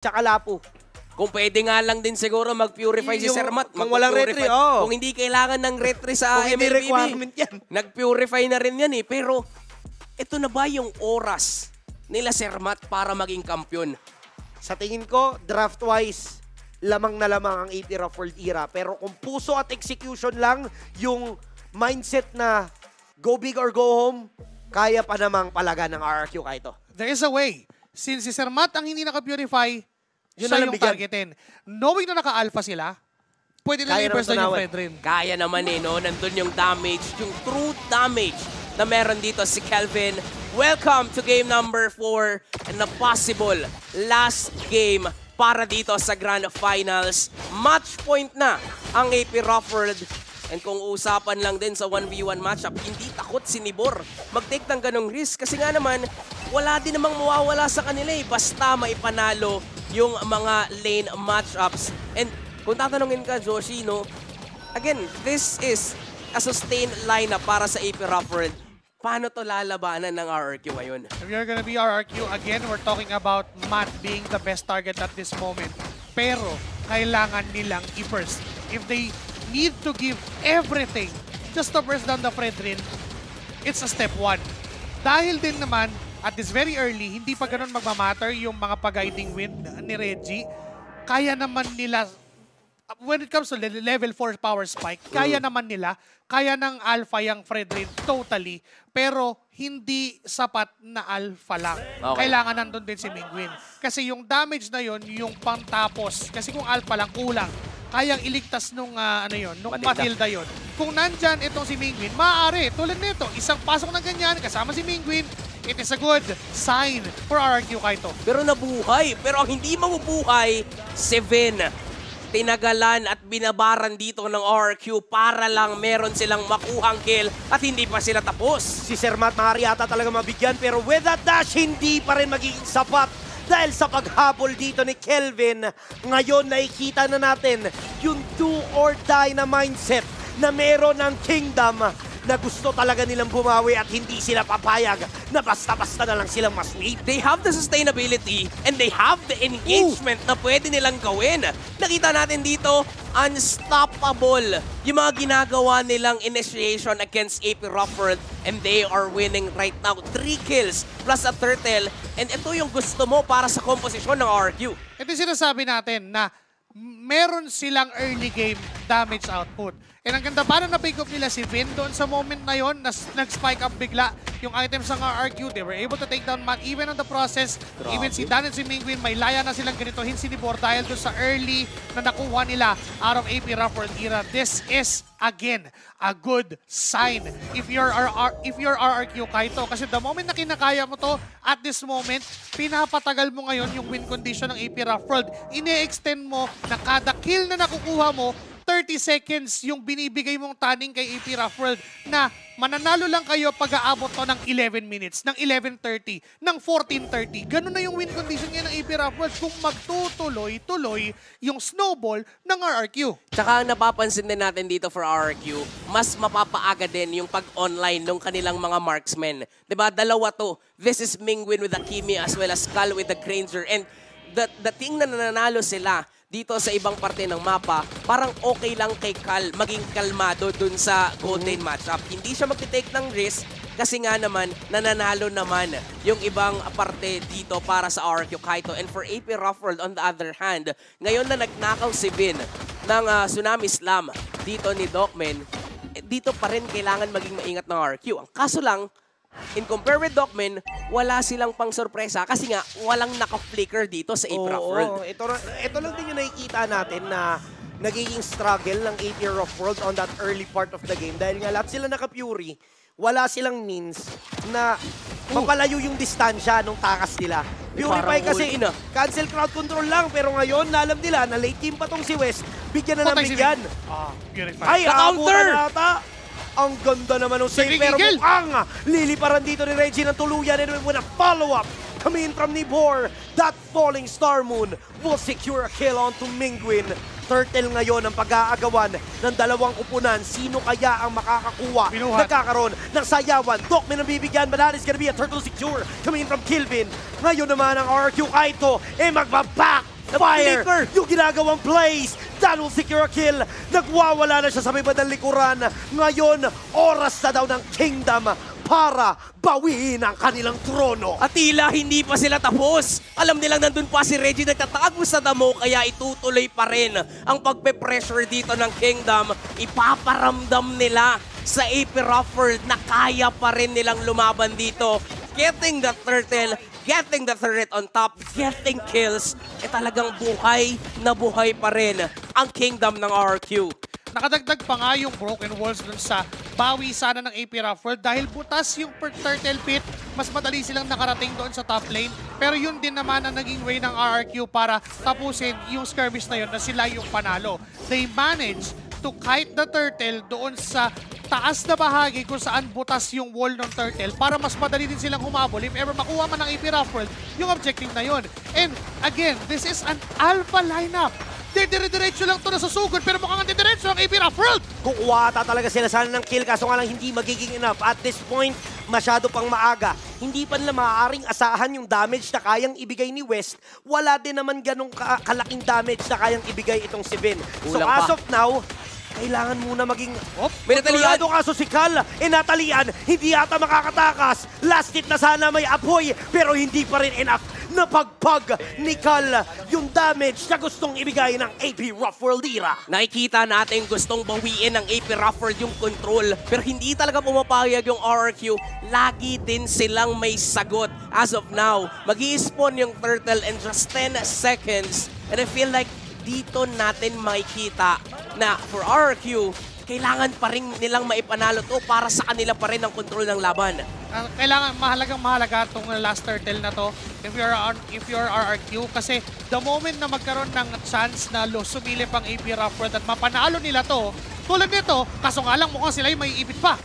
tsaka Lapu. Kung pwede nga lang din siguro mag-purify si Sir Matt. Kung walang retry, oh. Kung hindi kailangan ng retry sa Kung hindi MLBB, requirement yan. nag-purify na rin yan eh. Pero ito na ba yung oras nila Sir Matt para maging kampiyon? Sa tingin ko, draft-wise, lamang na lamang ang AP Rough World era. Pero kung puso at execution lang, yung mindset na go big or go home, kaya pa namang palaga ng RRQ Kaito. There is a way. Since si Sir Matt ang hindi naka-purify, Yun siya na lang yung bigyan. targetin. Knowing na naka-alpha sila, pwede na Kaya i-burst naman down yung tanawan. Fredrin. Kaya naman eh, no? Nandun yung damage, yung true damage na meron dito si Kelvin. Welcome to game number 4 and the possible last game para dito sa Grand Finals. Match point na ang AP Rough World. And kung usapan lang din sa 1v1 matchup, hindi takot si Nibor mag-take ng ganong risk. Kasi nga naman, wala din namang mawawala sa kanila eh. Basta maipanalo yung mga lane matchups. And kung tatanungin ka, Joshi, no? Again, this is a sustained lineup para sa AP Rough World. Paano to lalabanan ng RRQ ngayon? If you're gonna be RRQ, again, we're talking about Matt being the best target at this moment. Pero, kailangan nilang i-burst. If they need to give everything just to burst down the Fredrin, it's a step 1. Dahil din naman, at this very early, hindi pa ganun magmamatter yung mga pag-guiding win ni Reggie. Kaya naman nila, when it comes to level 4 power spike, kaya naman nila, kaya ng alpha yung Fredrin totally, pero hindi sapat na alpha lang. Okay. Kailangan nandun din si Mingwin. Kasi yung damage na yon yung pangtapos. Kasi kung alpha lang, kulang. Kayang iligtas nung nung Matilda yon. Kung nandyan itong si Mingwin, maaari, tulad nito, isang pasok ng ganyan, kasama si Mingwin, it is a good sign for RRQ Kaito. Pero nabuhay. Pero ang hindi mabubuhay, si Vin. Tinagalan at binabaran dito ng RRQ para lang meron silang makuhang kill at hindi pa sila tapos. Si Sir Matt maaari ata talaga mabigyan, pero with that dash, hindi pa rin magiging sapat. Dahil sa paghabol dito ni Kelvin, ngayon nakikita na natin yung do or die na mindset na meron ng Kingdom na gusto talaga nilang bumawi at hindi sila papayag na basta-basta na lang silang masweep. They have the sustainability and they have the engagement na pwede nilang gawin. Nakita natin dito, unstoppable yung mga ginagawa nilang initiation against AP Rough World and they are winning right now. 3 kills plus a turtle and ito yung gusto mo para sa komposisyon ng RQ. Ito yung sinasabi natin na meron silang early game damage output. And ang ganda, paano na-pick up nila si Vin doon sa moment na yon, nag-spike up bigla yung items ng RRQ. They were able to take down Matt even on the process. Grabe. Even si Dan and si Mingwin, may laya na silang ganitohin si Nibor dahil doon sa early na nakuha nila out of AP Rough World era. This is, again, a good sign if you're RRQ Kaito. Kasi the moment na kinakaya mo to, at this moment, pinapatagal mo ngayon yung win condition ng AP Rough World. Ine-extend mo na kada kill na nakukuha mo, 30 seconds yung binibigay mong taning kay AP Rough World na mananalo lang kayo pag-aabot to ng 11 minutes, ng 11:30, ng 14:30. Ganun na yung win condition niya ng AP Rough World kung magtutuloy-tuloy yung snowball ng RRQ. Tsaka ang napapansin din natin dito for RRQ, mas mapapaaga din yung pag-online ng kanilang mga marksmen. Diba? Dalawa to. This is Mingwin with the Kimi as well as Kal with the Granger. And the thing na nananalo sila dito sa ibang parte ng mapa, parang okay lang kay Kal maging kalmado dun sa Golden matchup. Hindi siya mag-take ng risk kasi nga naman nananalo naman yung ibang parte dito para sa RRQ Kaito. And for AP Rough World on the other hand, ngayon na nagnakaw si Vin ng Tsunami Slam dito ni Docman, dito pa rin kailangan maging maingat ng RRQ. Ang kaso lang, in compare with Docman, wala silang pang sorpresa kasi nga walang naka-flicker dito sa AP Rough World. Ito lang din yung nakikita natin na nagiging struggle ng AP Rough World on that early part of the game. Dahil nga lahat sila naka-Fury, wala silang means na mapalayo yung distansya nung takas nila. Purify kasi, cancel crowd control lang. Pero ngayon, alam nila na late game pa tong si West, bigyan na ng bigyan. Purify. Ay, counter! Ang ganda naman ng save, pero mukhang liliparan dito ni Reggie ng tuluyan and with a follow-up coming from Nibor. That falling Star Moon will secure a kill onto Mingwin. Turtle ngayon ang pag-aagawan ng dalawang upunan. Sino kaya ang makakakuha? Nagkakaroon ng sayawan. Docman ang bibigyan, but that is gonna be a turtle secure coming from Kelvin. Ngayon naman ang RRQ Kaito, magbaback Fire! Flicker! Yung ginagawang plays! That will secure a kill! Nagwawala na siya sa may bandang likuran. Ngayon, oras na daw ng Kingdom para bawiin ang kanilang trono. At tila hindi pa sila tapos. Alam nilang nandun pa si Reggie nagtatago sa damo kaya itutuloy pa rin ang pagpe-pressure dito ng Kingdom. Ipaparamdam nila sa AP Rufford na kaya pa rin nilang lumaban dito. Getting the turtle, getting the turret on top, getting kills, talagang buhay na buhay pa rin ang Kingdom ng RRQ. Nakadagdag pa nga yung broken walls dun sa bawi sana ng AP Rufford dahil butas yung turtle pit, mas madali silang nakarating doon sa top lane. Pero yun din naman ang naging way ng RRQ para tapusin yung skirmish na yun na sila yung panalo. They managed to kite the turtle doon sa taas na bahagi kung saan butas yung wall ng turtle para mas madali din silang humabol if ever makuha man ng AP Rufford yung objective na yun. And again, this is an alpha lineup. Dire-diretso lang to na susugod pero mukhang dire-diretso ang AP Rufford. Kukuha ata talaga sila sana ng kill kaso nga lang hindi magiging enough. At this point, masyado pang maaga. Hindi pa nila maaaring asahan yung damage na kayang ibigay ni West. Wala din naman ganong kalaking damage na kayang ibigay itong si Ben. So Kulang as pa. of now, kailangan muna maging May natalian. kontrolado kaso si Cal. Natalian, hindi yata makakatakas. Last hit na sana may apoy pero hindi pa rin enough. Napagpag ni Cal yung damage na gustong ibigay ng AP Rufford Era. Nakikita natin gustong bawiin ng AP Rufford yung control pero hindi talaga pumapayag yung RRQ. Lagi din silang may sagot. As of now, mag-i-spawn yung turtle in just 10 seconds. And I feel like dito natin makikita na for RRQ, kailangan pa rin nilang maipanalo to para sa kanila pa rin ang control ng laban. Kailangan mahalaga itong last turtle na to if you're RRQ kasi the moment na magkaroon ng chance na sumilip ang AP Rufford at mapanalo nila to, tulad nito, kaso nga lang mukhang sila yung may ipit pa.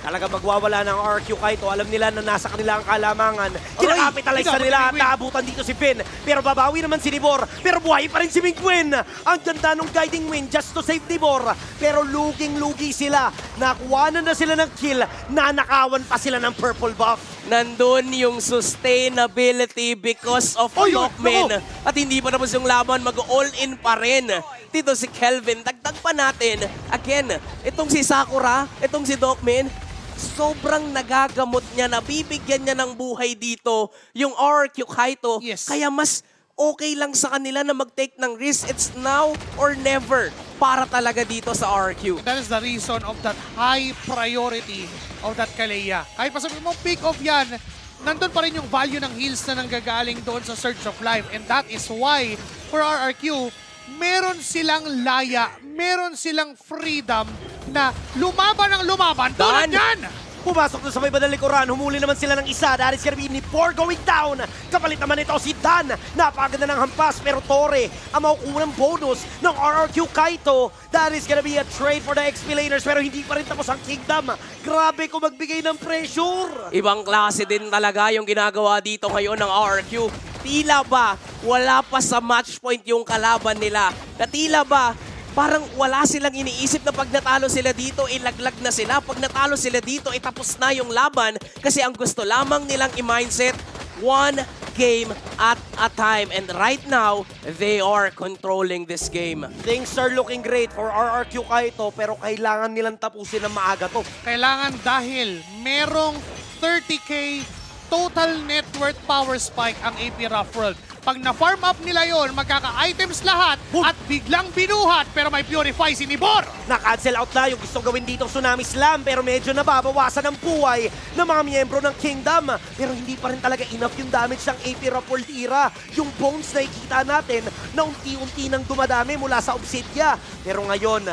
Talaga magwawala ng RQ Kaito. Alam nila na nasa kanila ang kalamangan. Kinakapitalize na nila at naabutan dito si Finn. Pero babawi naman si Nibor. Pero buhay pa rin si Mingwin. Ang ganda ng guiding win just to save Nibor. Pero luging-lugi sila. Nakuwanan na sila ng kill. Nanakawan pa sila ng purple buff. Nandun yung sustainability because of Lockman. At hindi pa tapos yung laban, mag-all-in pa rin. Dito si Kelvin, dagdag pa natin. Again, itong si Sakura, itong si Dokmin, sobrang nagagamot niya, nabibigyan niya ng buhay dito yung RRQ Kaito. Yes. Kaya mas okay lang sa kanila na mag-take ng risk. It's now or never para talaga dito sa RRQ. That is the reason of that high priority of that Kaleya. Kahit pa sabi mo, pick off yan, nandun pa rin yung value ng heals na nanggagaling doon sa Surge of Life. And that is why, for RRQ, meron silang laya, meron silang freedom na lumaban ang lumaban. Tulad yan! Pumasok na sa may bandang likuran, humuli naman sila ng isa. That is gonna be Nipor going down. Kapalit naman ito si Dan. Napakaganda ng hampas pero Torre ang makukuha ng bonus ng RRQ Kaito. That is gonna be a trade for the XP laners pero hindi pa rin tapos ang Kingdom. Grabe kung magbigay ng pressure. Ibang klase din talaga yung ginagawa dito ngayon ng RRQ. Tila ba wala pa sa match point yung kalaban nila? Na tila ba parang wala silang iniisip na pag natalo sila dito, ilaglag na sila. Pag natalo sila dito, itapos na yung laban. Kasi ang gusto lamang nilang i-mindset, one game at a time. And right now, they are controlling this game. Things are looking great for RRQ Kaito pero kailangan nilang tapusin ng maaga to. Kailangan dahil merong 30k total net worth power spike ang AP Rufford. Pag na-farm up nila yon, magkaka-items lahat at biglang binuhat pero may purify si Nibor. Na-cancel out na yung gusto gawin dito Tsunami Slam pero medyo nababawasan ang buhay ng mga miyembro ng Kingdom. Pero hindi pa rin talaga enough yung damage ng AP Rufford Era. Yung bones na ikita natin na unti-unti nang dumadami mula sa Obsidia. Pero ngayon,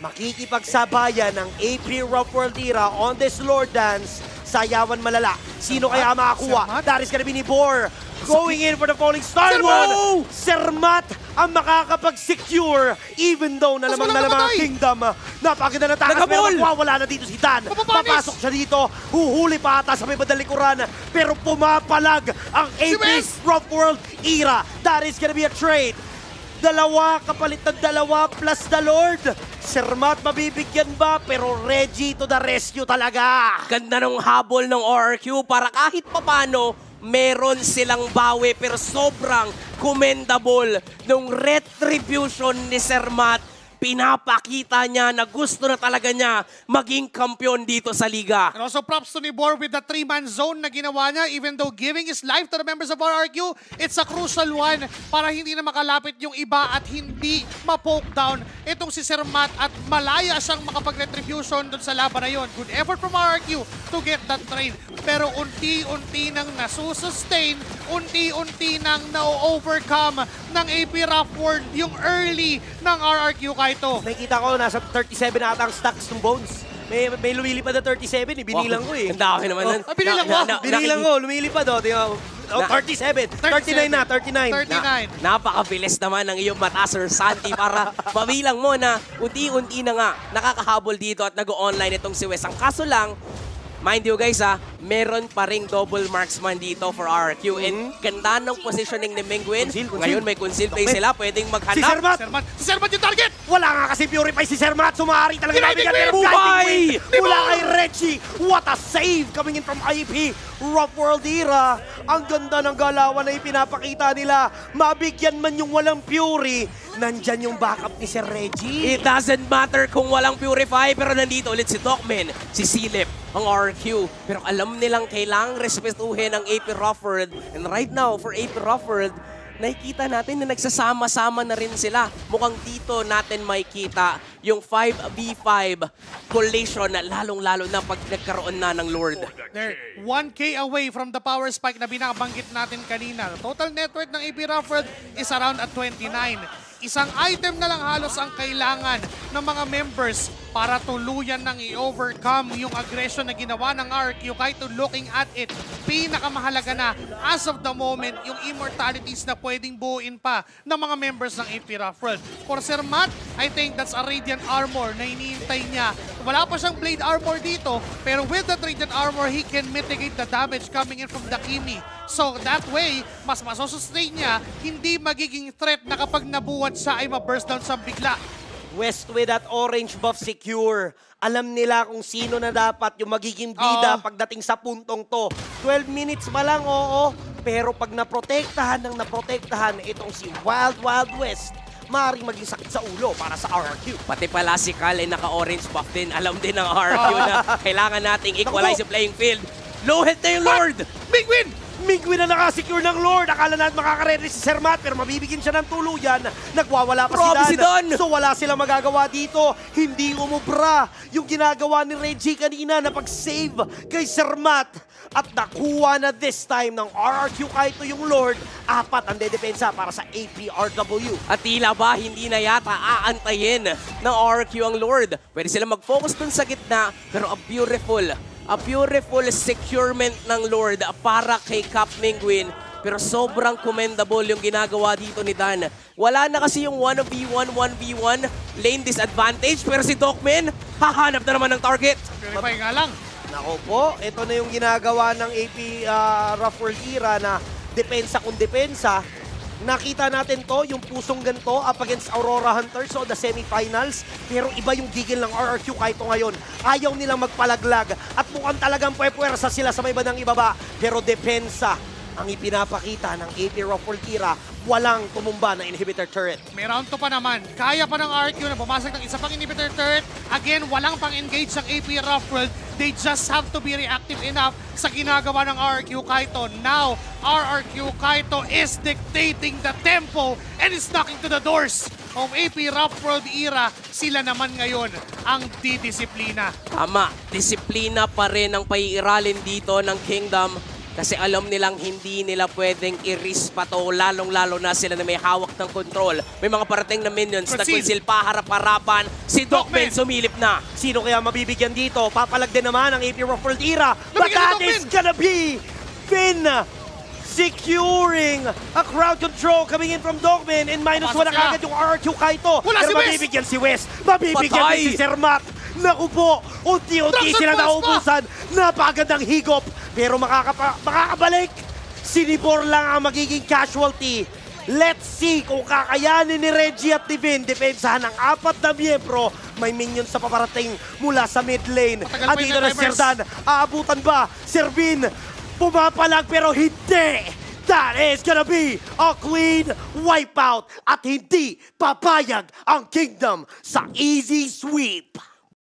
makikipagsabayan ng AP Rufford Era on this Lord Dance. Sayawan malala. Sino kaya makakuha? That is gonna be Nibor. Going in for the Falling Star Moon. Sermat ang makakapag-secure even though na lamang ang Kingdom. Napakaganda na takas pero magwawala na dito si Dan. Papasok siya dito. Huhuli pa ata sa may bandang likuran. Pero pumapalag ang AP Rufford Era. That is gonna be a trade. Dalawa kapalit ng dalawa plus the Lord. Sermat mabibigyan ba? Pero Reggie to the rescue talaga. Ganda ng habol ng RRQ para kahit papano meron silang bawi pero sobrang commendable nung retribution ni Sir Matt. Pinapakita niya na gusto na talaga niya maging kampiyon dito sa liga. And also props to Nibor with the 3-man zone na ginawa niya. Even though giving his life to the members of RRQ, it's a crucial one para hindi na makalapit yung iba at hindi ma-poke down itong si Sir Matt at malaya siyang makapag-retribution dun sa laban na yun. Good effort from RRQ to get that trade. Pero unti-unti nang nasusustain, unti-unti nang na-overcome ng AP Rough yung early ng RRQ Kaito. Nakikita ko, nasa 37 na ata ang stacks ng Bones. May lumilipad na 37, binilang ko eh. Ang dami naman nun. Binilang mo? Binilang ko, lumilipad o. 37, 39 na, 39. 39. Napakabilis naman ng iyong mata, Sir Santi, para mabilang mo na unti-unti na nga nakakahabol dito at nag-online itong si Wes. Ang kaso lang, mind you guys meron pa ring double marksman dito for RRQ. And ganda ng positioning ni Mingwin. Ngayon may conceal play sila, pwedeng maghanap. Si Sir Matt! Si Sir Matt yung target! Wala nga kasi Purify si Sir Matt. Sumari talaga namin Guiding guiding Wave! wave mula kay Reggie. What a save coming in from IP. Rough World Era. Ang ganda ng galawan na ipinapakita nila. Mabigyan man yung walang Fury, nandyan yung backup ni Sir Reggie. It doesn't matter kung walang Purify, pero nandito ulit si Dokmen, si Silip, ang RQ. Pero alam nilang kailangang respetuhin ang AP Rufford. And right now, for AP Rufford, nakikita natin na nagsasama-sama na rin sila. Mukhang dito natin makikita yung 5v5 collation na lalong-lalo na pag nagkaroon na ng Lord. They're 1K away from the power spike na binabanggit natin kanina. Total net worth ng AP Rufford is around at 29. Isang item na lang halos ang kailangan ng mga members para tuluyan nang i-overcome yung aggression na ginawa ng RQ. Kahit looking at it, pinakamahalaga na as of the moment yung immortalities na pwedeng buuin pa ng mga members ng AP Rufford. For Sir Matt, I think that's a Radiant Armor na iniintay niya. Wala pa siyang Blade Armor dito, pero with that Radiant Armor, he can mitigate the damage coming in from the Kimi. So that way, mas masusustain niya, hindi magiging threat na kapag nabuhat siya ay ma-burst down sa bigla. West with that orange buff secure. Alam nila kung sino na dapat yung magiging bida pagdating sa puntong to. 12 minutes pa lang, oo. Pero pag naprotektahan itong si Wild Wild West, maaaring maging sakit sa ulo para sa RRQ. Pati pala si Cal ay naka-orange buff din. Alam din ng RRQ na kailangan nating equalize yung playing field. Low health na yung Lord! Big win! Mingwin na nakasecure ng Lord. Akala natin makakaredy si Sir Matt, pero mabibigyan siya ng tuluyan. Nagwawala pa si Dan. So wala silang magagawa dito. Hindi umubra yung ginagawa ni Reggie kanina na pag-save kay Sir Matt. At nakuha na this time ng RRQ kahit yung Lord. 4 ang dedepensa para sa APRW. At tila ba hindi na yata aantayin ng RRQ ang Lord. Pwede sila mag-focus dun sa gitna, pero a beautiful securement ng Lord para kay Cap Mingwin. Pero sobrang commendable yung ginagawa dito ni Dan. Wala na kasi yung 1v1 lane disadvantage. Pero si Dokmen, hahanap na naman ng target. Purify nga lang. Nako po, ito na yung ginagawa ng AP Rough World Era na depensa kung depensa. Nakita natin to, yung pusong ganito up against Aurora Hunters o the semifinals. Pero iba yung gigil ng RRQ kahit ngayon. Ayaw nilang magpalaglag at mukhang talagang puwersa sila sa may bandang ibaba. Pero depensa ang ipinapakita ng AP Rough World Era. Walang tumumba na inhibitor turret. May round 2 pa naman. Kaya pa ng RQ na bumasag ng isa pang inhibitor turret. Again, walang pang engage ng AP Rough World. They just have to be reactive enough sa ginagawa ng RRQ Kaito. Now, RRQ Kaito is dictating the tempo and is knocking to the doors of AP Rough World Era. Sila naman ngayon ang didisiplina. Tama, disiplina pa rin ang paiiralin dito ng Kingdom. Kasi alam nilang hindi nila pwedeng i-risk pa to, lalong-lalo na sila na may hawak ng control. May mga parating na minions na conceal pa harap-harapan. Si Dokmen sumilip na. Sino kaya mabibigyan dito? Papalag din naman ang AP Rough World Era. But that is gonna be Finn securing a crowd control coming in from Dogman and -1 na kagad yung RRQ Kaito. Pero mabibigyan si West. Mabibigyan din si Sir Matt. Naku po, unti-unti sila naubusan. Napagandang higop. Pero makakabalik. Si Nibor lang ang magiging casualty. Let's see kung kakayanin ni Reggie at Divin. Depensahan ng 4 na miyembro. May minions sa paparating mula sa mid lane. At dito na Sir Dan. Aabutan ba? Sir Vin. Pumapalag pero hindi! That is gonna be a clean wipeout at hindi papayag ang Kingdom sa easy sweep.